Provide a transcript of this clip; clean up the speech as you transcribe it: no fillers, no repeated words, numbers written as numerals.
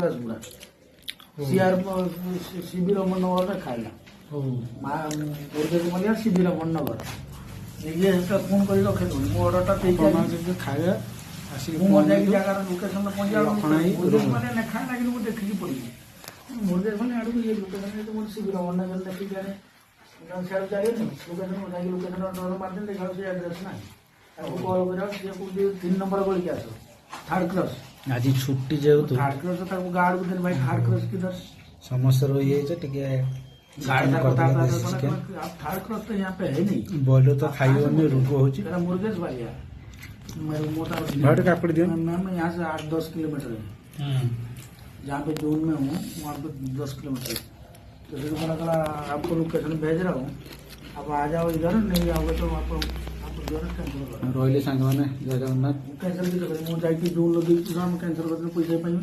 rasgulla CR शिबिर मनोहर खाइला मुर्गे मलिया शिबिर मनोहर निजे फोन कर रखे मो अर्डरटा खाଇବା जगार लोकेशन पहुंचा मैंने ना खाए ना मुझे देखिकी पड़ी मुर्गे मैंने आड़ को ये लोकेशन मुझे शिबिर मनोहर देखिक जाने सियाड़ जाए लोकेशन लोकेशन डर मार्जिन देखा से एड्रेस ना कल कर 3 नंबर गली के आस थर्ड क्रॉस आज छुट्टी जेहेतु थर्ड क्रॉस गार्ड को दिन भाई थर्ड क्रॉस किधर समस्या रही है टिके गार्ड का पता आप थर्ड क्रॉस तो यहाँ पे है नहीं बोलो तो खाइयो में रुको हो मेरा मुर्गेश भाई है मेरे मोटा भाट कापड़ दियो मैम यहाँ से 8-10 किलोमीटर है जहाँ पे जोन में हूँ वहाँ पे 10 किलोमीटर तो फिर मैंने कहा आपको लोकेशन भेज रहा हूँ आप आ जाओ इधर नहीं आओगे तो आपको रोहिले सांग मैंने जय जगन्नाथ कैंसल भी करें मुझे जाइए जोन लगे कैंसल करते पैसा पाइबे